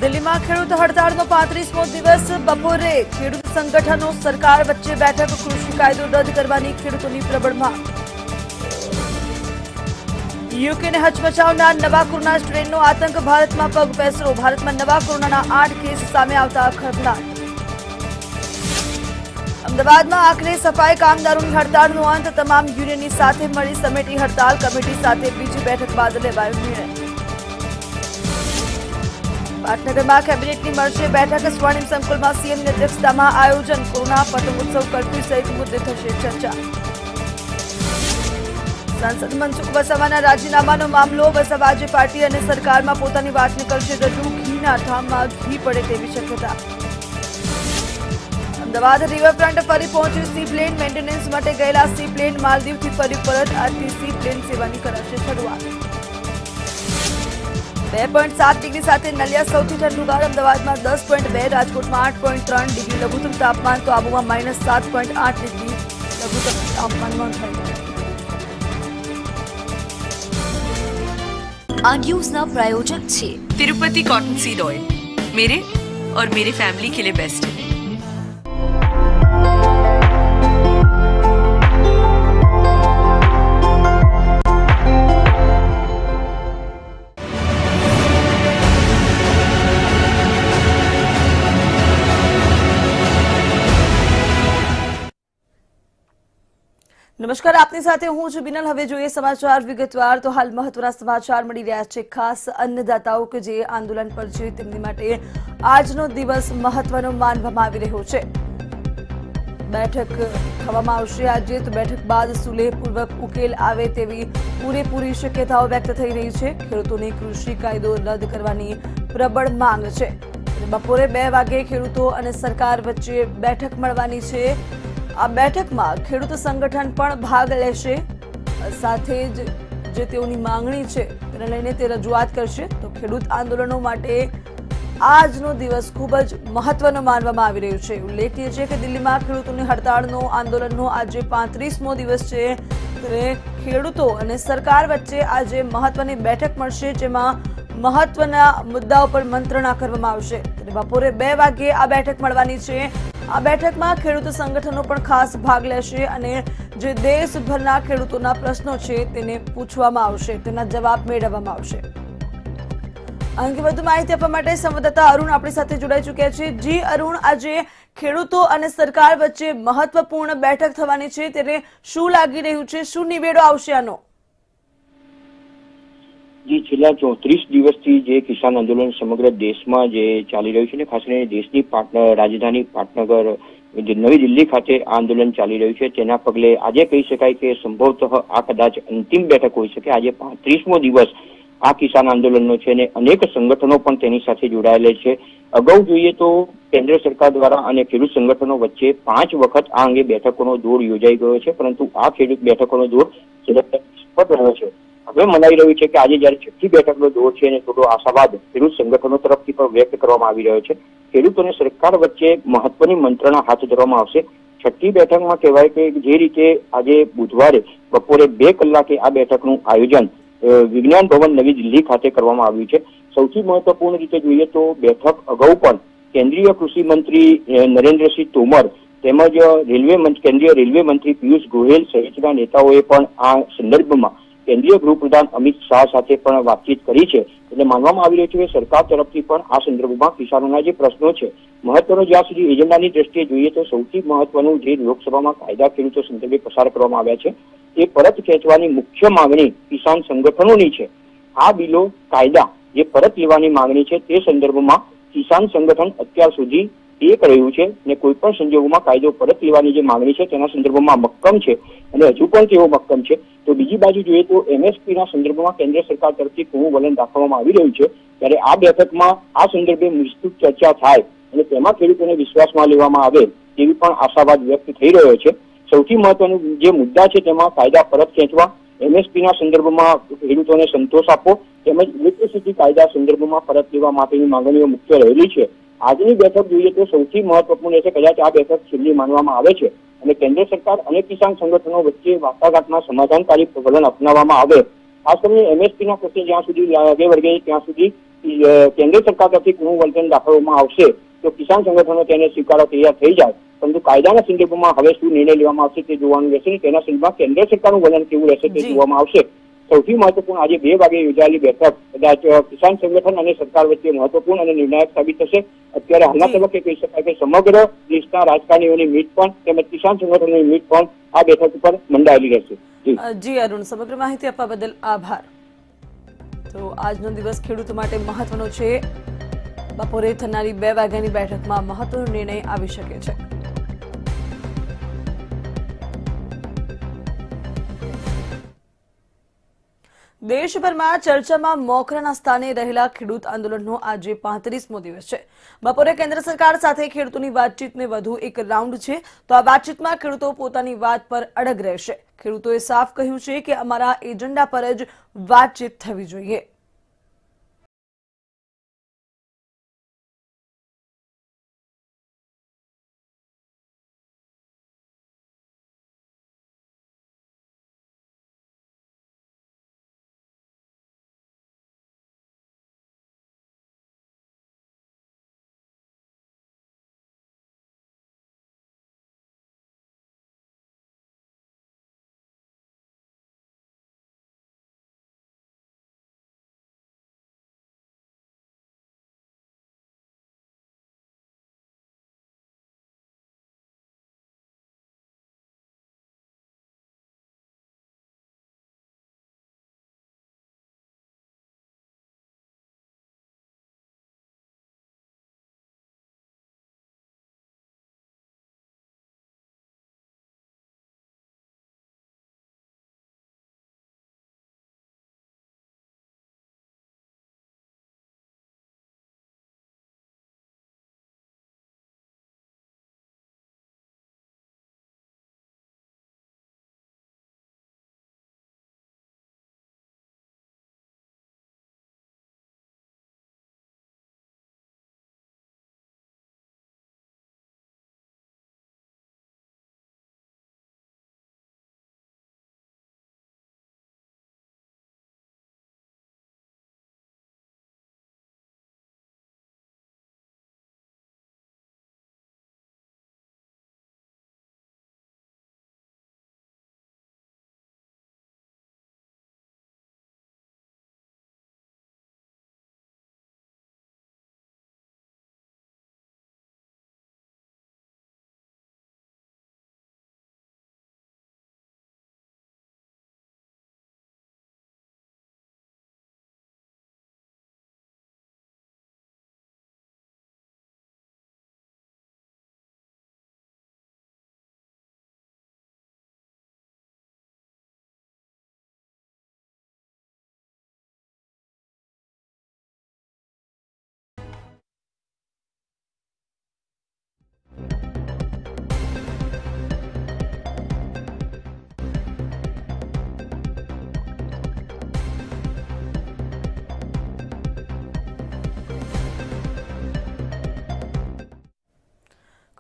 દિલ્હીમાં ખેડૂત હડતાળનો 35મો દિવસ બપોરે ખેડૂત સંગઠનો સરકાર વચ્ચે બેઠક કૃષિ કાયદો રદ કરવાની ખેડૂતોની પ્રબળ માંગ। યુકેને હચમચાવનાર નવા કોરોના સ્ટ્રેનનો આતંક ભારતમાં પગ પેસરો। ભારતમાં નવા કોરોનાના 8 કેસ સામે આવતા ખળભળાટ। અમદાવાદમાં આખરે સફાઈ કામદારોની હડતાળનો અંત। તમામ યુનિયનની સાથે મળી સમેટી હડતાળ। કમિટી સાથે બીજી બેઠક બાદ લેવાયો નિર્ણય। પાટનગરમાં કેબિનેટની મળશે બેઠક। સ્વર્ણિમ સંકુલમાં સીએમની અધ્યક્ષતામાં આયોજન। કોરોના પતંગોત્સવ કર્ફ્યુ સહિત મુદ્દે થશે ચર્ચા। સાંસદ મનસુખ વસાવાના રાજીનામાનો મામલો। વસાવા આજે પાર્ટી અને સરકારમાં પોતાની વાતને કરશે રજૂ। ઘીના ઠામમાં ઘી પડે તેવી શક્યતા। અમદાવાદ રિવરફ્રન્ટ ફરી પહોંચ્યું સી પ્લેન। મેન્ટેનન્સ માટે ગયેલા સી પ્લેન માલદીવથી ફરી પરત। આજથી સી પ્લેન સેવાની કરાશે શરૂઆત। 2.7 ડિગ્રી સાથે નલિયા સૌથી ઠંડુગાર। અમદાવાદમાં 10.2, રાજકોટમાં 8.3 ડિગ્રી લઘુત્તમ તાપમાન તો આબુમાં -7.8 ડિગ્રી લઘુત્તમ તાપમાન નોંધાયું। આ ન્યૂઝના प्रायोजक છે तिरुपति कॉटन सीड ऑयल। मेरे और मेरे फैमिली के लिए बेस्ट है। નમસ્કાર, આપની સાથે હું છું બિનલ। હવે જોઈએ સમાચાર વિગતવાર। તો હાલ મહત્વના સમાચાર મળી રહ્યા છે। ખાસ અન્નદાતાઓ કે જે આંદોલન પર છે તેમની માટે આજનો દિવસ મહત્વનો માનવામાં આવી રહ્યો છે। બેઠક થવામાં આવશે આજે, તો બેઠક બાદ સુલેહપૂર્વક ઉકેલ આવે તેવી પૂરેપૂરી શક્યતાઓ વ્યક્ત થઈ રહી છે। ખેડૂતોને કૃષિ કાયદો રદ કરવાની પ્રબળ માંગ છે। બપોરે 2 વાગે ખેડૂતો અને સરકાર વચ્ચે બેઠક મળવાની છે। આ બેઠકમાં ખેડૂત સંગઠન પણ ભાગ લેશે। સાથે જ જે તેઓની માંગણી છે તેને લઈને તે રજૂઆત કરશે। તો ખેડૂત આંદોલનો માટે આજનો દિવસ ખૂબ જ મહત્વનો માનવામાં આવી રહ્યો છે। ઉલ્લેખનીય છે કે દિલ્હીમાં ખેડૂતોની હડતાળનો આંદોલનનો આજે 35મો દિવસ છે। ત્યારે ખેડૂતો અને સરકાર વચ્ચે આજે મહત્વની બેઠક મળશે, જેમાં મહત્વના મુદ્દાઓ પર મંત્રણા કરવામાં આવશે। ત્યારે બપોરે 2 વાગે આ બેઠક મળવાની છે। આ બેઠકમાં ખેડૂત સંગઠનો પણ ખાસ ભાગ લેશે અને જે દેશભરના ખેડૂતોના પ્રશ્નો છે તેને પૂછવામાં આવશે, તેના જવાબ મેળવવામાં આવશે। આ અંગે વધુ માહિતી આપવા માટે સંવાદદાતા અરુણ આપણી સાથે જોડાઈ ચૂક્યા છે। જી અરુણ, આજે ખેડૂતો અને સરકાર વચ્ચે મહત્વપૂર્ણ બેઠક થવાની છે, ત્યારે શું લાગી રહ્યું છે? શું નિવેડો આવશે આનો? જી, છેલ્લા 34 દિવસથી જે કિસાન આંદોલન સમગ્ર દેશમાં જે ચાલી રહ્યું છે ને, ખાસ કરીને દેશની રાજધાની પાટનગર નવી દિલ્હી ખાતે આંદોલન ચાલી રહ્યું છે, તેના પગલે આજે કહી શકાય કે સંભવતઃ આ કદાચ અંતિમ બેઠક હોઈ શકે। આજે 35મો દિવસ આ કિસાન આંદોલનનો છે અને અનેક સંગઠનો પણ તેની સાથે જોડાયેલા છે। અગાઉ જોઈએ તો કેન્દ્ર સરકાર દ્વારા અને ખેડૂત સંગઠનો વચ્ચે 5 વખત આ અંગે બેઠકોનો દોર યોજાઈ ગયો છે, પરંતુ આ ખેડૂત બેઠકોનો દોર સફળ રહ્યો છે। હવે મનાઈ રહ્યું છે કે આજે જયારે 6ઠ્ઠી બેઠકનો દોર છે અને થોડો આશાવાદ ખેડૂત સંગઠનો તરફથી પણ વ્યક્ત કરવામાં આવી રહ્યો છે। ખેડૂત અને સરકાર વચ્ચે મહત્વની મંત્રણા હાથ ધરવામાં આવશે। 6ઠ્ઠી બેઠકમાં કહેવાય કે જે રીતે આજે બુધવારે બપોરે 2 કલાકે આ બેઠકનું આયોજન વિજ્ઞાન ભવન નવી દિલ્હી ખાતે કરવામાં આવ્યું છે। સૌથી મહત્વપૂર્ણ રીતે જોઈએ તો બેઠક અગાઉ પણ કેન્દ્રીય કૃષિ મંત્રી નરેન્દ્રસિંહ તોમર તેમજ કેન્દ્રીય રેલવે મંત્રી પિયુષ ગોયલ સહિતના નેતાઓએ પણ આ સંદર્ભમાં કેન્દ્રીય ગૃહપ્રધાન અમિત શાહ સાથે પણ વાતચીત કરી છે। એટલે માનવામાં આવી રહ્યું છે કે સરકાર તરફથી પણ આ સંદર્ભમાં કિસાનોના જે પ્રશ્નો છે મહત્વનો, જ્યાં સુધી એજન્ડાની દ્રષ્ટિએ જોઈએ તો સૌથી મહત્વનું જે લોકસભામાં કાયદા ખેડૂતો સંદર્ભે પસાર કરવામાં આવ્યા છે તે પરત ખેંચવાની મુખ્ય માંગણી કિસાન સંગઠનોની છે। આ બિલો કાયદા જે પરત લેવાની માંગણી છે તે સંદર્ભમાં કિસાન સંગઠન અત્યાર સુધી એક રહ્યું છે અને કોઈ પણ સંજોગોમાં કાયદો પરત લેવાની જે માંગણી છે તેના સંદર્ભમાં મક્કમ છે અને હજુ પણ તેઓ મક્કમ છે। તો બીજી બાજુ જોઈએ તો એમએસપીના સંદર્ભમાં કેન્દ્ર સરકાર તરફથી ઘણું વલણ દાખવવામાં આવી રહ્યું છે। ત્યારે આ બેઠકમાં આ સંદર્ભે વિસ્તૃત ચર્ચા થાય અને તેમાં ખેડૂતોને વિશ્વાસમાં લેવામાં આવે તેવી પણ આશાવાદ વ્યક્ત થઈ રહ્યો છે। સૌથી મહત્વનું જે મુદ્દા છે તેમાં કાયદા પરત ખેંચવા, એમએસપીના સંદર્ભમાં ખેડૂતોને સંતોષ આપવો તેમજ ઇલેક્ટ્રિસિટી કાયદા સંદર્ભમાં પરત લેવા માટેની માંગણીઓ મુખ્ય રહેલી છે। આજની બેઠક જોઈએ તો સૌથી મહત્વપૂર્ણ છે। કદાચ આ બેઠક છેલ્લી માનવામાં આવે છે અને કેન્દ્ર સરકાર અને કિસાન સંગઠનો વચ્ચે વાટાઘાટમાં સમાધાનકારી વલણ અપનાવવામાં આવે। ખાસ કરીને એમએસપીના પ્રશ્ને જ્યાં સુધી લાગે વળગે ત્યાં સુધી કેન્દ્ર સરકાર તરફથી પુનઃવલ્ચન દાખવવામાં આવશે તો કિસાન સંગઠનો તેને સ્વીકારવા તૈયાર થઈ જાય, પરંતુ કાયદાના સંદર્ભમાં હવે શું નિર્ણય લેવામાં આવશે તે જોવાનું રહેશે. તેના સંદર્ભમાં કેન્દ્ર સરકારનું વલણ કેવું રહેશે તે જોવામાં આવશે. સૌથી મહત્વપૂર્ણ આજે 2 વાગે યોજાયેલી બેઠક કદાચ કિસાન સંગઠન અને સરકાર વચ્ચે મહત્વપૂર્ણ અને નિર્ણાયક સાબિત થશે. અત્યારે હાલના તબક્કે કહી શકાય કે સમગ્ર દેશના રાજકારણીઓની મીટ પણ તેમજ કિસાન સંગઠનોની મીટ પણ આ બેઠક ઉપર મંડાયેલી રહેશે. જી અરુણ, સમગ્ર માહિતી આપવા બદલ આભાર. તો આજનો દિવસ ખેડૂતો માટે મહત્વનો છે. બપોરે થનારી 2 વાગ્યાની બેઠકમાં મહત્વનો નિર્ણય આવી શકે છે. દેશભરમાં ચર્ચામાં મોખરાના સ્થાને રહેલા ખેડૂત આંદોલનનો આજે 35મો દિવસ છે. બપોરે કેન્દ્ર સરકાર સાથે ખેડૂતોની વાતચીતને વધુ એક રાઉન્ડ છે. તો આ વાતચીતમાં ખેડૂતો પોતાની વાત પર અડગ રહેશે. ખેડૂતોએ સાફ કહ્યું છે કે અમારા એજન્ડા પર જ વાતચીત થવી જોઈએ.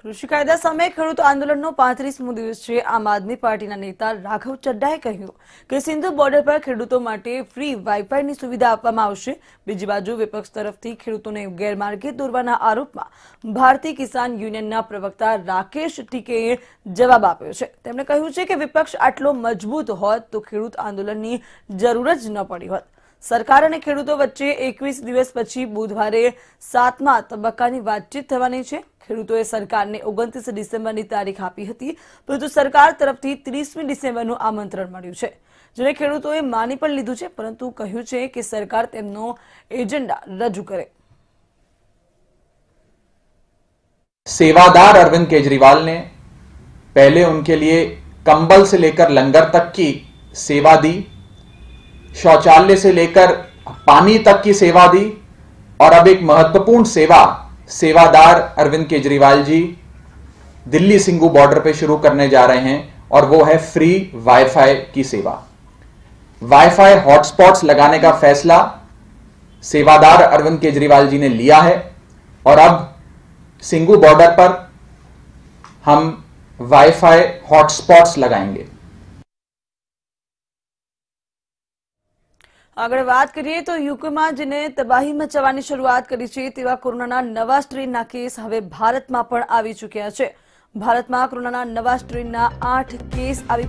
કૃષિ કાયદા સામે ખેડૂત આંદોલનનો 35મો દિવસ છે. આમ આદમી પાર્ટીના નેતા રાઘવ ચડ્ડાએ કહ્યું કે સિંધુ બોર્ડર પર ખેડૂતો માટે ફ્રી વાઈફાઈની સુવિધા આપવામાં આવશે. બીજી બાજુ વિપક્ષ તરફથી ખેડૂતોને ગેરમાર્ગે દોરવાના આરોપમાં ભારતીય કિસાન યુનિયનના પ્રવક્તા રાકેશ ટીકેએ જવાબ આપ્યો છે. તેમણે કહ્યું છે કે વિપક્ષ આટલો મજબૂત હોત તો ખેડૂત આંદોલનની જરૂર જ ન પડી હોત. સરકાર અને ખેડૂતો વચ્ચે 21 દિવસ પછી બુધવારે 7મા તબક્કાની વાતચીત થવાની છે. ખેડૂતોએ સરકારને 29 ડિસેમ્બરની તારીખ આપી હતી, પરંતુ સરકાર તરફથી 30મી ડિસેમ્બરનું આમંત્રણ મળ્યું છે, જેને ખેડૂતોએ માની પણ લીધું છે, પરંતુ કહ્યું છે કે સરકાર તેમનો એજન્ડા રજૂ કરે. सेवादार अरविंद केजरीवाल ने पहले उनके लिए कंबल से लेकर लंगर तक की सेवा दी, शौचालय से लेकर पानी तक की सेवा दी और अब एक महत्वपूर्ण सेवा सेवादार अरविंद केजरीवाल जी दिल्ली सिंगू बॉर्डर पे शुरू करने जा रहे हैं और वो है फ्री वाईफाई की सेवा. वाईफाई हॉटस्पॉट्स लगाने का फैसला सेवादार अरविंद केजरीवाल जी ने लिया है और अब सिंगू बॉर्डर पर हम वाईफाई हॉटस्पॉट्स लगाएंगे. આગળ વાત કરીએ તો યુકેમાં જેને તબાહી મચાવવાની શરૂઆત કરી છે તેવા કોરોનાના નવા સ્ટ્રેનના કેસ હવે ભારતમાં પણ આવી ચૂક્યા છે. ભારતમાં કોરોનાના નવા સ્ટ્રેનના 8 કેસ આવી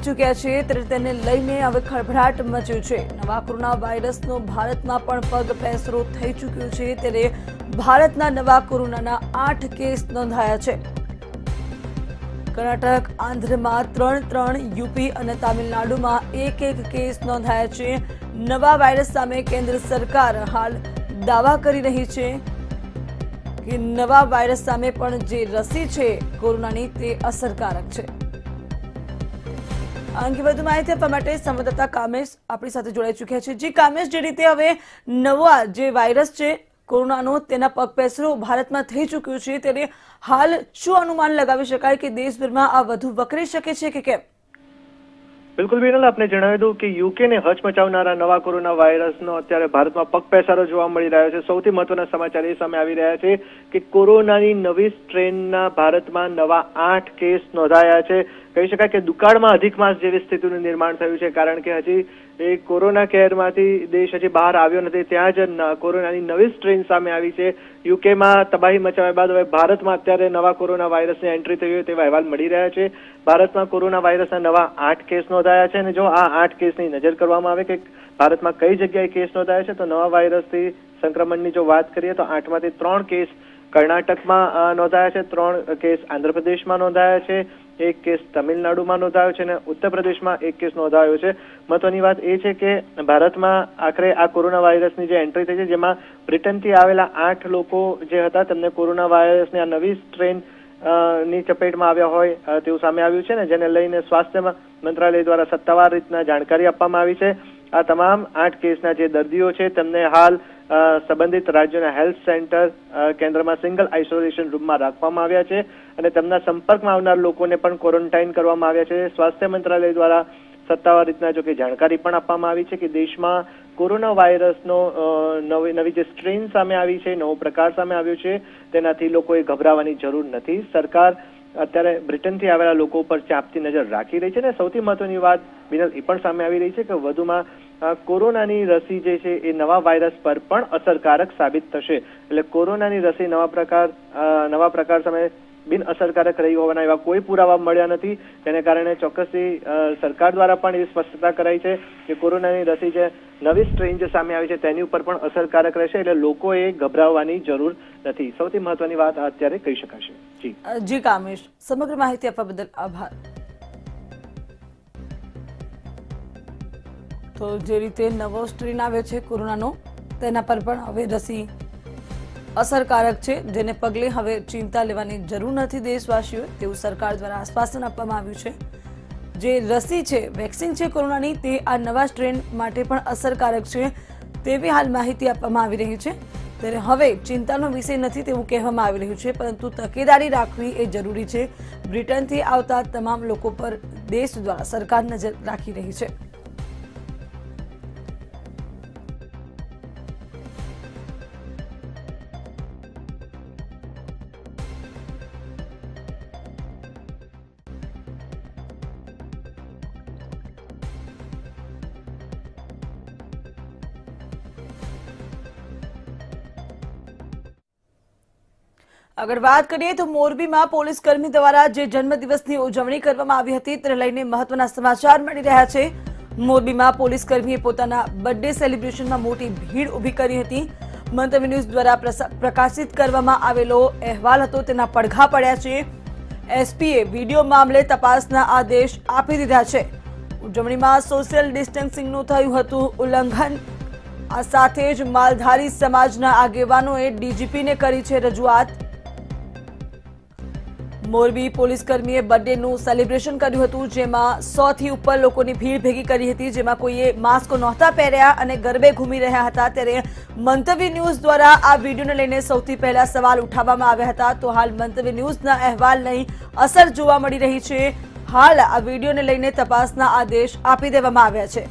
ચૂક્યા છે ત્યારે તેને લઈને હવે ખળભળાટ મચ્યો છે. નવા કોરોના વાયરસનો ભારતમાં પણ પગ પેસરો થઈ ચૂક્યો છે ત્યારે ભારતના નવા કોરોનાના 8 કેસ નોંધાયા છે. કર્ણાટક, આંધ્રમાં 3, યુપી અને તામિલનાડુમાં 1 કેસ નોંધાયા છે. નવા વાયરસ સામે કેન્દ્ર સરકાર હાલ દાવા કરી રહી છે કે નવા વાયરસ સામે પણ જે રસી છે કોરોનાની તે અસરકારક છે. આ અંગે વધુ માહિતી આપવા માટે સંવાદદાતા કામેશ આપણી સાથે જોડાઈ ચૂક્યા છે. જી કામેશ, જે રીતે હવે નવા જે વાયરસ છે કોરોનાનો તેના પગપેસરો ભારતમાં થઈ ચૂક્યું છે ત્યારે હાલ શું અનુમાન લગાવી શકાય કે દેશભરમાં આ વધુ વકરી શકે છે કે કેમ? બિલકુલ વિનલ, આપને જણાવી દઉં કે યુકેને હચમચાવનારા નવા કોરોના વાયરસનો અત્યારે ભારતમાં પગપેસારો જોવા મળી રહ્યો છે. સૌથી મહત્વના સમાચાર એ સામે આવી રહ્યા છે કે કોરોનાની નવી સ્ટ્રેનના ભારતમાં નવા 8 કેસ નોંધાયા છે. કહી શકાય કે દુકાળમાં અધિક માસ જેવી સ્થિતિનું નિર્માણ થયું છે, કારણ કે હજી એ કોરોના કેરમાંથી દેશ હજી બહાર આવ્યો નથી. ત્યાં જ કોરોનાની નવી સ્ટ્રેન સામે આવી છે. યુકેમાં તબાહી મચાવ્યા બાદ હવે ભારતમાં અત્યારે નવા કોરોના વાયરસની એન્ટ્રી થઈ હોય તેવા અહેવાલ મળી રહ્યા છે. ભારતમાં કોરોના વાયરસના નવા 8 કેસ નોંધાયા છે અને જો આ 8 કેસની નજર કરવામાં આવે કે ભારતમાં કઈ જગ્યાએ કેસ નોંધાયા છે તો નવા વાયરસથી સંક્રમણની જો વાત કરીએ તો 8માંથી 3 કેસ કર્ણાટકમાં નોંધાયા છે, 3 કેસ આંધ્રપ્રદેશમાં નોંધાયા છે, 1 કેસ તમિલનાડુમાં નોંધાયો છે અને ઉત્તર પ્રદેશમાં 1 કેસ નોંધાયો છે. મહત્વની વાત એ છે કે ભારતમાં આખરે આ કોરોના વાયરસની જે એન્ટ્રી થઈ છે જેમાં બ્રિટનથી આવેલા 8 લોકો જે હતા તેમને કોરોના વાયરસની આ નવી સ્ટ્રેન ની ચપેટમાં આવ્યા હોય તેવું સામે આવ્યું છે ને જેને લઈને સ્વાસ્થ્ય મંત્રાલય દ્વારા સત્તાવાર રીતના જાણકારી આપવામાં આવી છે. આ તમામ 8 કેસના જે દર્દીઓ છે તેમને હાલ સંબંધિત રાજ્યોના હેલ્થ સેન્ટર કેન્દ્રમાં સિંગલ આઇસોલેશન રૂમમાં રાખવામાં આવ્યા છે અને તેમના સંપર્કમાં આવનાર લોકોને પણ ક્વોરન્ટાઇન કરવામાં આવ્યા છે. સ્વાસ્થ્ય મંત્રાલય દ્વારા સત્તાવાર રીતના જો કે જાણકારી પણ આપવામાં આવી છે કે દેશમાં કોરોના વાયરસનો નવી જે સ્ટ્રેન સામે આવી છે, નવો પ્રકાર સામે આવ્યો છે, તેનાથી લોકોએ ગભરાવાની જરૂર નથી. સરકાર અત્યારે બ્રિટનથી આવેલા લોકો ઉપર ચાંપતી નજર રાખી રહી છે અને સૌથી મહત્વની વાત વિનલ એ પણ સામે આવી રહી છે કે વધુમાં કોરોનાની રસી જે છે એ નવા વાયરસ પર પણ અસરકારક સાબિત થશે. એટલે કોરોનાની રસી નવા પ્રકાર સામે બિન અસરકારક રહી હોવાના એવા કોઈ પુરાવા મળ્યા નથી. તેને કારણે ચોક્કસથી સરકાર દ્વારા પણ એવી સ્પષ્ટતા કરાઈ છે કે કોરોનાની રસી જે નવી સ્ટ્રેન જે સામે આવી છે તેની ઉપર પણ અસરકારક રહેશે, એટલે લોકોએ ગભરાવાની જરૂર નથી. સૌથી મહત્વની વાત અત્યારે કહી શકાશે. જી કામેશ, સમગ્ર માહિતી આપવા બદલ આભાર. તો જે રીતે નવો સ્ટ્રેન આવ્યો છે કોરોનાનો તેના પર પણ હવે રસી અસરકારક છે, જેને પગલે હવે ચિંતા લેવાની જરૂર નથી દેશવાસીઓ, તેવું સરકાર દ્વારા આશ્વાસન આપવામાં આવ્યું છે. જે રસી છે, વેક્સિન છે કોરોનાની, તે આ નવા સ્ટ્રેન માટે પણ અસરકારક છે તેવી હાલ માહિતી આપવામાં આવી રહી છે. ત્યારે હવે ચિંતાનો વિષય નથી તેવું કહેવામાં આવી રહ્યું છે, પરંતુ તકેદારી રાખવી એ જરૂરી છે. બ્રિટનથી આવતા તમામ લોકો પર દેશ દ્વારા સરકાર નજર રાખી રહી છે. આગળ વાત કરીએ તો મોરબીમાં પોલીસ કર્મી દ્વારા જે જન્મદિવસની ઉજવણી કરવામાં આવી હતી તેને લઈને મહત્વના સમાચાર મળી રહ્યા છે. મોરબીમાં પોલીસ કર્મીએ પોતાના બર્થડે સેલિબ્રેશનમાં મોટી ભીડ ઉભી કરી હતી. મંતવ્ય ન્યૂઝ દ્વારા પ્રકાશિત કરવામાં આવેલો અહેવાલ હતો તેના પડઘા પડ્યા છે. એસપીએ વિડીયો મામલે તપાસના આદેશ આપી દીધા છે. ઉજવણીમાં સોશિયલ ડિસ્ટન્સિંગનું થયું હતું ઉલ્લંઘન. આ સાથે જ માલધારી સમાજના આગેવાનોએ ડીજીપીને કરી છે રજૂઆત. મોરબી પોલીસ કર્મીએ બર્થડેનું સેલિબ્રેશન કર્યું હતું, જેમાં 100 થી ઉપર લોકોની ભીડ ભેગી કરી હતી, જેમાં કોઈએ માસ્ક નહોતા પહેર્યા અને ગરબે ઘૂમી રહ્યા હતા. ત્યારે મંતવ્ય ન્યૂઝ દ્વારા આ વિડીયોને લઈને સૌથી પહેલા સવાલ ઉઠાવવામાં આવ્યા હતા. તો હાલ મંતવ્ય ન્યૂઝના અહેવાલની અસર જોવા મળી રહી છે. હાલ આ વિડીયોને લઈને તપાસના આદેશ આપી દેવામાં આવ્યા છે.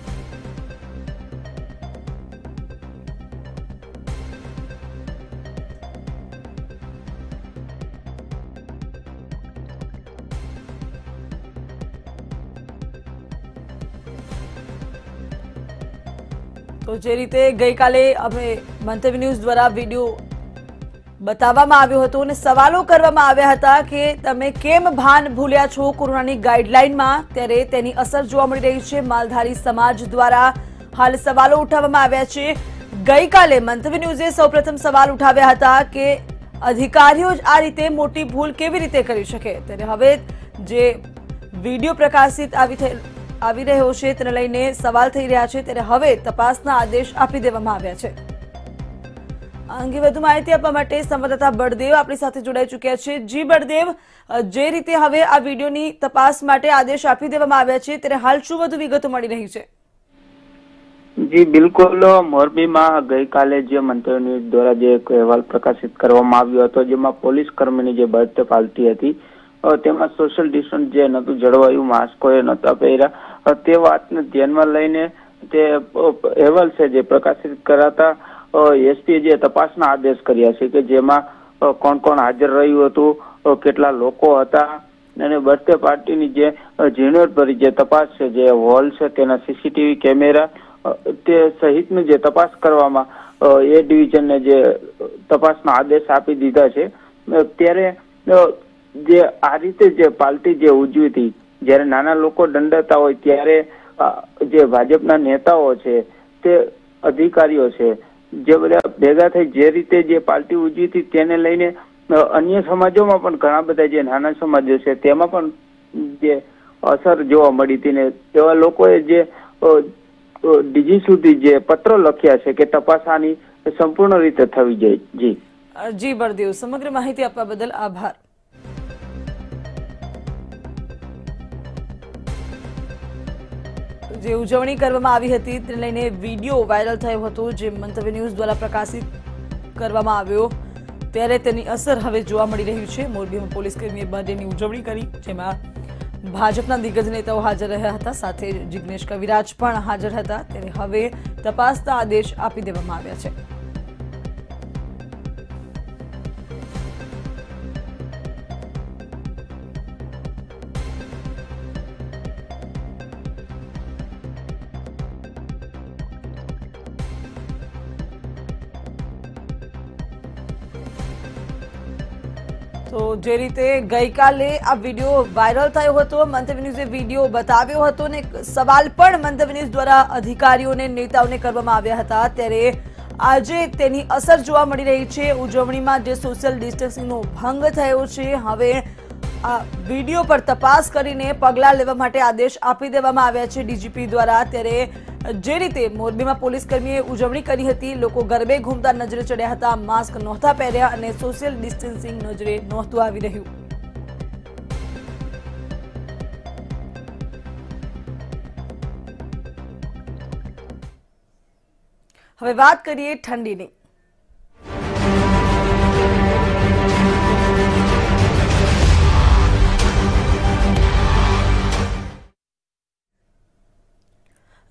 તો જે રીતે ગઈકાલે અમે મંતવ્ય ન્યૂઝ દ્વારા વિડીયો બતાવવામાં આવ્યો હતો અને સવાલો કરવામાં આવ્યા હતા કે તમે કેમ ભાન ભૂલ્યા છો કોરોનાની ગાઈડલાઈનમાં, ત્યારે તેની અસર જોવા મળી રહી છે. માલધારી સમાજ દ્વારા હાલ સવાલો ઉઠાવવામાં આવ્યા છે. ગઈકાલે મંતવ્ય ન્યૂઝે સૌપ્રથમ સવાલ ઉઠાવ્યા હતા કે અધિકારીઓ જ આ રીતે મોટી ભૂલ કેવી રીતે કરી શકે. ત્યારે હવે જે વિડીયો પ્રકાશિત આવી રહ્યો છે તેને લઈને સવાલ થઈ રહ્યા છે. ત્યારે હવે તપાસના આદેશ આપી દેવામાં આવ્યા છે. આ અંગે વધુ માહિતી આપવા માટે સંવાદદાતા બળદેવ આપણી સાથે જોડાઈ ચુક્યા છે. જી બળદેવ, જે રીતે હવે આ વિડીયોની તપાસ માટે આદેશ આપી દેવામાં આવ્યા છે ત્યારે હાલ શું વધુ વિગતો મળી રહી છે? જી બિલકુલ, મોરબીમાં ગઈકાલે જે મંતવ્ય ન્યૂઝ દ્વારા જે અહેવાલ પ્રકાશિત કરવામાં આવ્યો હતો જેમાં પોલીસ કર્મીની જે બર્થડે પાર્ટી હતી તેમાં સોશિયલ ડિસ્ટન્સ જે નહોતું જળવાયું, માસ્કો એ નહોતા પહેર્યા, તે વાતને ધ્યાનમાં લઈને તે અહેવાલ છે જે પ્રકાશિત કરાતા એસપીએ જે તપાસના આદેશ કર્યા છે કે જેમાં કોણ કોણ હાજર રહ્યું હતું, કેટલા લોકો હતા અને બર્થડે પાર્ટીની જે ઝીણવટભરી જે તપાસ છે, જે હોલ છે તેના સીસીટીવી કેમેરા તે સહિતની જે તપાસ કરવામાં એ ડિવિઝનને જે તપાસના આદેશ આપી દીધા છે. ત્યારે જે આ રીતે જે પાર્ટી જે ઉજવી હતી, જ્યારે નાના લોકો દંડાતા હોય ત્યારે જે ભાજપના નેતાઓ છે તે અધિકારીઓ છે જે બધા ભેગા થઈ જે રીતે જે પાર્ટી ઉજવી હતી તેને લઈને અન્ય સમાજોમાં પણ ઘણા બધા જે નાના સમાજો છે તેમાં પણ જે અસર જોવા મળી હતી ને એવા લોકોએ જે ડીજી સુધી જે પત્રો લખ્યા છે કે તપાસ આની સંપૂર્ણ રીતે થવી જોઈએ. જી બળદેવ, સમગ્ર માહિતી આપવા બદલ આભાર. જે ઉજવણી કરવામાં આવી હતી તેને લઈને વિડીયો વાયરલ થયો હતો જે મંતવ્ય ન્યૂઝ દ્વારા પ્રકાશિત કરવામાં આવ્યો, ત્યારે તેની અસર હવે જોવા મળી રહી છે. મોરબીમાં પોલીસ કર્મીએ બર્થડેની ઉજવણી કરી, જેમાં ભાજપના દિગ્ગજ નેતાઓ હાજર રહ્યા હતા, સાથે જિગ્નેશ કવિરાજ પણ હાજર હતા. ત્યારે હવે તપાસના આદેશ આપી દેવામાં આવ્યા છે. તો જે રીતે ગઈકાલે આ વિડીયો વાયરલ થયો હતો, મંતવ્ય ન્યૂઝે વિડીયો બતાવ્યો હતો અને સવાલ પણ મંતવ્ય ન્યૂઝ દ્વારા અધિકારીઓને નેતાઓને કરવામાં આવ્યા હતા, ત્યારે આજે તેની અસર જોવા મળી રહી છે. ઉજવણીમાં જે સોશિયલ ડિસ્ટન્સિંગનો ભંગ થયો છે, હવે આ વિડીયો પર તપાસ કરીને પગલાં લેવા માટે આદેશ આપી દેવામાં આવ્યા છે ડીજીપી દ્વારા. ત્યારે જે રીતે મોરબીમાં પોલીસ કર્મીએ ઉજવણી કરી હતી, લોકો ગરબે ઘૂમતા નજરે ચડ્યા હતા, માસ્ક નહોતા પહેર્યા અને સોશિયલ ડિસ્ટન્સિંગ નજરે નહોતું આવી રહ્યું. હવે વાત કરીએ ઠંડીની.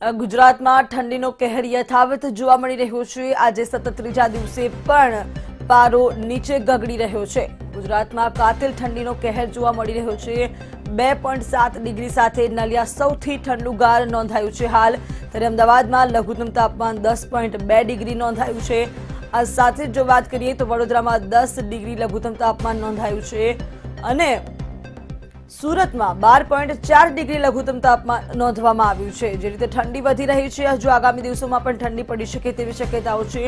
ગુજરાતમાં ઠંડીનો કહેર યથાવત જોવા મળી રહ્યો છે. આજે સતત ત્રીજા દિવસે પણ પારો નીચે ગગડી રહ્યો છે. ગુજરાતમાં કાતિલ ઠંડીનો કહેર જોવા મળી રહ્યો છે. 2.7 ડિગ્રી સાથે નલિયા સૌથી ઠંડુગાર નોંધાયું છે હાલ. ત્યારે અમદાવાદમાં લઘુત્તમ તાપમાન 10.2 ડિગ્રી નોંધાયું છે. આ સાથે જો વાત કરીએ તો વડોદરામાં 10 ડિગ્રી લઘુત્તમ તાપમાન નોંધાયું છે અને સુરતમાં 12.4 ડિગ્રી લઘુત્તમ તાપમાન નોંધવામાં આવ્યું છે. જે રીતે ઠંડી વધી રહી છે, હજુ આગામી દિવસોમાં પણ ઠંડી પડી શકે તેવી શક્યતાઓ છે.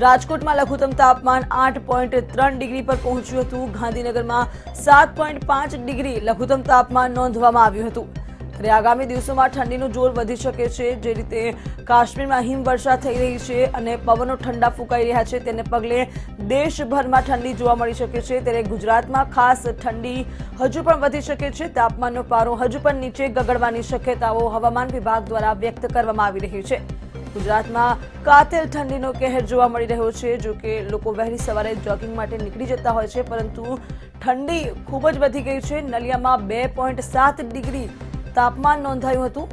રાજકોટમાં લઘુત્તમ તાપમાન 8.3 ડિગ્રી પર પહોંચ્યું હતું. ગાંધીનગરમાં 7.5 ડિગ્રી લઘુત્તમ તાપમાન નોંધવામાં આવ્યું હતું. ત્યારે આગામી દિવસોમાં ઠંડીનું જોર વધી શકે છે. જે રીતે કાશ્મીરમાં હિમવર્ષા થઈ રહી છે અને પવનો ઠંડા ફૂંકાઈ રહ્યા છે, તેને પગલે દેશભરમાં ઠંડી જોવા મળી શકે છે. ત્યારે ગુજરાતમાં ખાસ ઠંડી હજુ પણ વધી શકે છે. તાપમાનનો પારો હજુ પણ નીચે ગગડવાની શક્યતાઓ હવામાન વિભાગ દ્વારા વ્યક્ત કરવામાં આવી રહી છે. ગુજરાતમાં કાતિલ ઠંડીનો કહેર જોવા મળી રહ્યો છે. જો કે લોકો વહેલી સવારે જોગિંગ માટે નીકળી જતા હોય છે, પરંતુ ઠંડી ખૂબ જ વધી ગઈ છે. નલિયામાં 2.7 ડિગ્રી તાપમાન નોંધાયું હતું.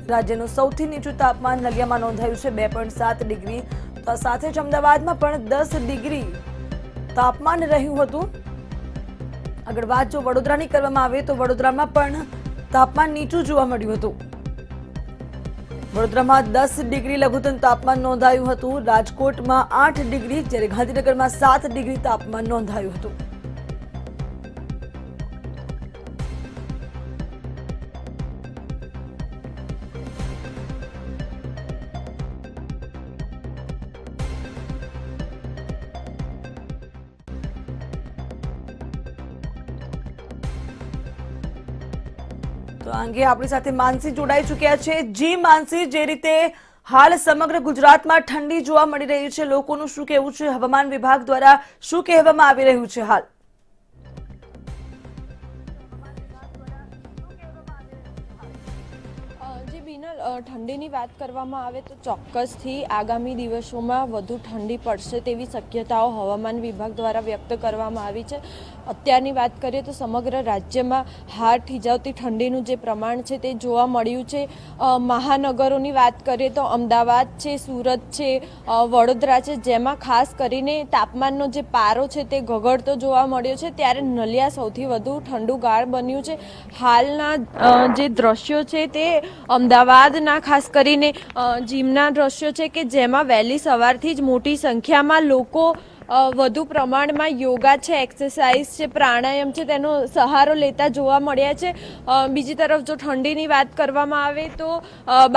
રાજ્યનું સૌથી નીચું તાપમાન નલિયામાં નોંધાયું છે 2.7 ડિગ્રી. તો સાથે જ અમદાવાદમાં પણ 10 ડિગ્રી તાપમાન રહ્યું હતું. આગળ વાત જો વડોદરાની કરવામાં આવે તો વડોદરામાં પણ તાપમાન નીચું જોવા મળ્યું હતું. વડોદરામાં 10 ડિગ્રી લઘુત્તમ તાપમાન નોંધાયું હતું. રાજકોટમાં 8 ડિગ્રી જ્યારે ગાંધીનગરમાં 7 ડિગ્રી તાપમાન નોંધાયું હતું. તો આ અંગે આપણી સાથે માનસી જોડાઈ ચૂક્યા છે. જી માનસી, જે રીતે હાલ સમગ્ર ગુજરાતમાં ઠંડી જોવા મળી રહી છે, લોકોનું શું કહેવું છે? હવામાન વિભાગ દ્વારા શું કહેવામાં આવી રહ્યું છે હાલ? ઠંડીની વાત કરવામાં આવે તો ચોક્કસથી આગામી દિવસોમાં વધુ ઠંડી પડશે તેવી શક્યતાઓ હવામાન વિભાગ દ્વારા વ્યક્ત કરવામાં આવી છે. અત્યારની વાત કરીએ તો સમગ્ર રાજ્યમાં હાડ થીજાવતી ઠંડીનું જે પ્રમાણ છે તે જોવા મળ્યું છે. મહાનગરોની વાત કરીએ તો અમદાવાદ છે, સુરત છે, વડોદરા છે, જેમાં ખાસ કરીને તાપમાનનો જે પારો છે તે ગગડતો જોવા મળ્યો છે. ત્યારે નલિયા સૌથી વધુ ઠંડુગાર બન્યું છે. હાલના જે દ્રશ્યો છે તે અમદાવાદના ખાસ કરીને જીમના દ્રશ્યો છે કે જેમાં વહેલી સવારથી જ મોટી સંખ્યામાં લોકો વધુ પ્રમાણમાં યોગા છે, એક્સરસાઇઝ છે, પ્રાણાયામ છે તેનો સહારો લેતા જોવા મળ્યા છે. બીજી તરફ જો ઠંડીની વાત કરવામાં આવે તો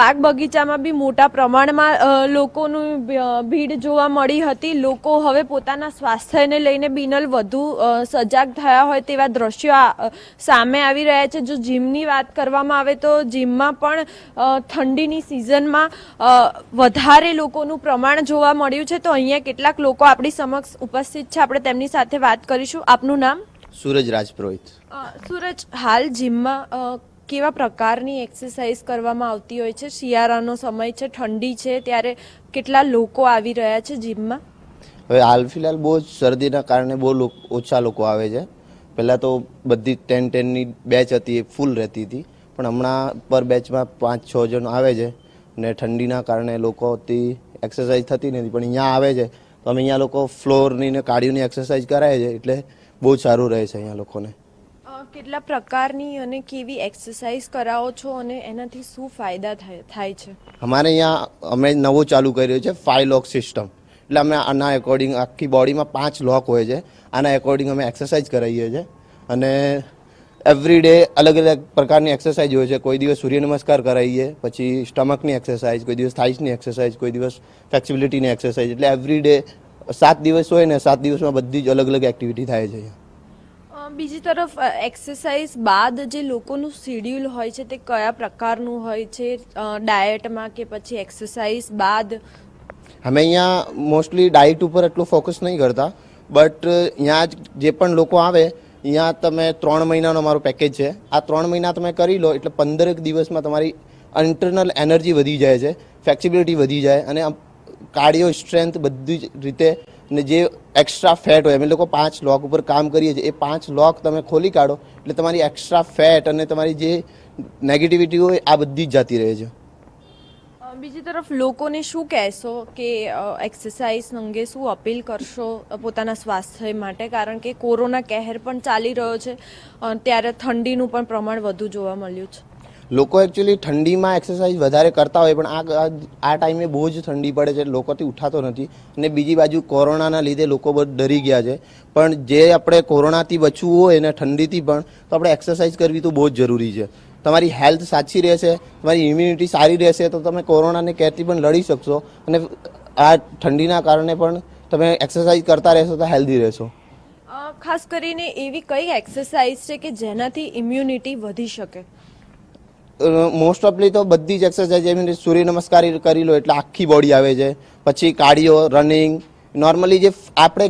બાગ બગીચામાં બી મોટા પ્રમાણમાં લોકોનું ભીડ જોવા મળી હતી. લોકો હવે પોતાના સ્વાસ્થ્યને લઈને બિનલ વધુ સજાગ થયા હોય તેવા દ્રશ્યો સામે આવી રહ્યા છે. જો જીમની વાત કરવામાં આવે તો જીમમાં પણ ઠંડીની સિઝનમાં વધારે લોકોનું પ્રમાણ જોવા મળ્યું છે. તો અહીંયા કેટલાક લોકો આપણી સમક્ષ ઉપસ્થિત છે, આપણે તેમની સાથે વાત કરીશું. આપનું નામ? સૂરજ રાજપુરોહિત. સૂરજ, હાલ જીમમાં કેવા પ્રકારની એક્સરસાઇઝ કરવામાં આવતી હોય છે? શિયાળાનો સમય છે, ઠંડી છે, ત્યારે કેટલા લોકો આવી રહ્યા છે જીમમાં? હવે હાલ ફિલહાલ બહુ જ શરદીના કારણે બહુ ઓછા લોકો આવે છે. પહેલાં તો બધી 10-10ની બેચ હતી એ ફૂલ રહેતી હતી, પણ હમણાં પર બેચમાં 5-6 જણ આવે છે ને ઠંડીના કારણે લોકોથી એક્સરસાઇઝ થતી નથી. પણ અહીંયા આવે છે તો અમે અહીંયા લોકો ફ્લોરની ને કાર્ડિયોની એક્સરસાઇઝ કરાય છે, એટલે બહુ સારું રહે છે અહીંયા લોકોને. કેટલા પ્રકારની અને કેવી એક્સરસાઇઝ કરાવો છો અને એનાથી શું ફાયદા થાય છે? અમારે અહીંયા અમે નવો ચાલુ કર્યો છે 5 લોક સિસ્ટમ. એટલે અમે આના એકોર્ડિંગ આખી બોડીમાં 5 લોક હોય છે. આના એકોર્ડિંગ અમે એક્સરસાઇઝ કરાવીએ છીએ અને એવરી ડે અલગ અલગ પ્રકારની એક્સરસાઇઝ હોય છે. કોઈ દિવસ સૂર્ય નમસ્કાર કરાવીએ, પછી સ્ટમકની એક્સરસાઇઝ, કોઈ દિવસ થાઇસની એક્સરસાઇઝ, કોઈ દિવસ ફ્લેક્સિબિલિટીની એક્સરસાઇઝ. એટલે એવરી ડે 7 દિવસ હોય ને 7 દિવસમાં બધી જ અલગ અલગ એક્ટિવિટી થાય છે. બીજી તરફ એક્સરસાઇઝ બાદ જે લોકોનું શેડ્યુલ હોય છે તે કયા પ્રકારનું હોય છે, ડાયટમાં કે પછી એક્સરસાઇઝ બાદ? અમે અહીંયા મોસ્ટલી ડાયટ ઉપર એટલું ફોકસ નહીં કરતા, બટ અહીંયા જે પણ લોકો આવે અહીંયા તમે 3 મહિનાનો અમારો પેકેજ છે. આ 3 મહિના તમે કરી લો એટલે 15 દિવસમાં તમારી ઇન્ટરનલ એનર્જી વધી જાય છે, ફ્લેક્સિબિલિટી વધી જાય અને કાર્ડિયો સ્ટ્રેન્થ બધી જ રીતે. ને જે એક્સ્ટ્રા ફેટ હોય, અમે લોકો 5 લોક ઉપર કામ કરીએ છીએ, એ 5 લોક તમે ખોલી કાઢો એટલે તમારી એક્સ્ટ્રા ફેટ અને તમારી જે નેગેટિવિટી હોય આ બધી જ જતી રહે છે. બીજી તરફ લોકોને શું કહેશો કે એક્સરસાઇઝ અંગે શું અપીલ કરશો પોતાના સ્વાસ્થ્ય માટે? કારણ કે કોરોના કહેર પણ ચાલી રહ્યો છે, ત્યારે ઠંડીનું પણ પ્રમાણ વધુ જોવા મળ્યું છે. લોકો એકચ્યુઅલી ઠંડીમાં એક્સરસાઇઝ વધારે કરતા હોય, પણ આ ટાઈમે બહુ જ ઠંડી પડે છે, લોકોથી ઉઠાતો નથી. અને બીજી બાજુ કોરોનાના લીધે લોકો બહુ ડરી ગયા છે. પણ જે આપણે કોરોનાથી બચવું હોય ને ઠંડીથી પણ, તો આપણે એક્સરસાઇઝ કરવી તો બહુ જ જરૂરી છે. તમારી હેલ્થ સાચી રહેશે, તમારી ઇમ્યુનિટી સારી રહેશે, તો તમે કોરોનાને કેરથી પણ લડી શકશો. અને આ ઠંડીના કારણે પણ તમે એક્સરસાઇઝ કરતા રહેશો તો હેલ્ધી રહેશો. ખાસ કરીને એવી કઈ એક્સરસાઇઝ છે કે જેનાથી ઇમ્યુનિટી વધી શકે? મોસ્ટ ઓફલી તો બધી જ એક્સરસાઇઝ, જેમ સૂર્ય નમસ્કાર કરી લો એટલે આખી બોડી આવે છે. પછી કાર્ડિયો, રનિંગ, નોર્મલી જે આપણે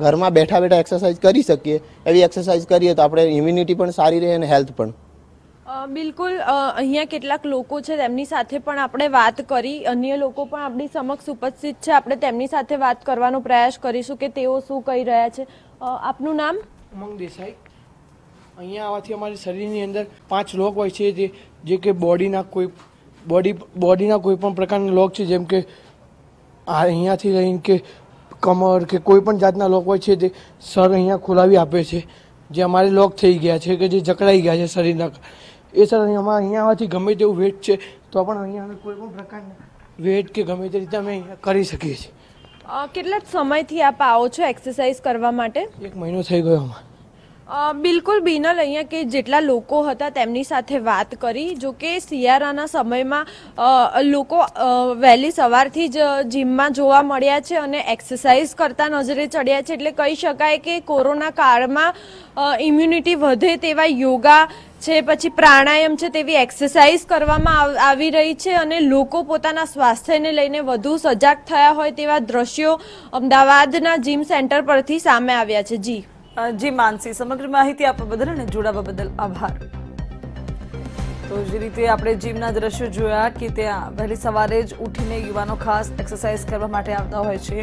ઘરમાં બેઠા બેઠા એક્સરસાઇઝ કરી શકીએ એવી એક્સરસાઇઝ કરીએ તો આપણે ઇમ્યુનિટી પણ સારી રહે અને હેલ્થ પણ. બિલકુલ, અહીંયા કેટલાક લોકો છે તેમની સાથે પણ આપણે વાત કરી. અન્ય લોકો પણ આપણી સમક્ષ ઉપસ્થિત છે, આપણે તેમની સાથે વાત કરવાનો પ્રયાસ કરીશું કે તેઓ શું કહી રહ્યા છે. આપનું નામ? ઉમંગ દેસાઈ. અહીંયા આવવાથી અમારી શરીરની અંદર 5 લોક હોય છે, જે કે બોડીના કોઈ પણ પ્રકારના લોક છે, જેમ કે અહીંયાથી લઈને કે કમર કે કોઈ પણ જાતના લોક હોય છે, તે સર અહીંયા ખોલાવી આપે છે. જે અમારે લોક થઈ ગયા છે કે જે જકડાઈ ગયા છે શરીરના, એ સર અહીંયા આવવાથી ગમે તેવું વેટ છે તો પણ અહીંયા અમે કોઈ પણ પ્રકારના વેટ કે ગમે તે રીતે અમે અહીંયા કરી શકીએ છીએ। કેટલા સમયથી આપ આવો છો એક્સરસાઇઝ કરવા માટે? 1 મહિનો થઈ ગયો અમારે। બિલકુલ બિનલ, અહીંયા કે જેટલા લોકો હતા તેમની સાથે વાત કરી, જો કે શિયાળાના સમયમાં લોકો વહેલી સવારથી જ જીમમાં જોવા મળ્યા છે અને એક્સરસાઇઝ કરતા નજરે ચડ્યા છે, એટલે કહી શકાય કે કોરોના કાળમાં ઇમ્યુનિટી વધે તેવા યોગા છે, પછી પ્રાણાયામ છે, તેવી એક્સરસાઇઝ કરવામાં આવી રહી છે અને લોકો પોતાના સ્વાસ્થ્યને લઈને વધુ સજાગ થયા હોય તેવા દ્રશ્યો અમદાવાદના જીમ સેન્ટર પરથી સામે આવ્યા છે। જી માનસી, સમગ્ર માહિતી આપવા બદલ અને જોડાવા બદલ આભાર। તો જે રીતે આપણે જીમના દ્રશ્યો જોયા કે ત્યાં વહેલી સવારે જ ઉઠીને યુવાનો ખાસ એક્સરસાઇઝ કરવા માટે આવતા હોય છે,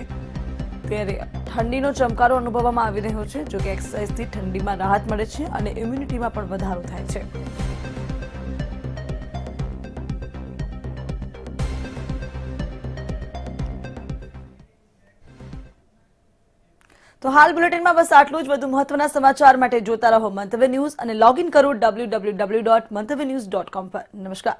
ત્યારે ઠંડીનો ચમકારો અનુભવવામાં આવી રહ્યો છે। જો કે એક્સરસાઇઝથી ઠંડીમાં રાહત મળે છે અને ઇમ્યુનિટીમાં પણ વધારો થાય છે। તો હાલ બુલેટિનમાં બસ આટલું જ। વધુ મહત્વના સમાચાર માટે જોતા રહો મંતવ્ય ન્યૂઝ અને લોગ ઇન કરો www.mantavynews.com પર। નમસ્કાર।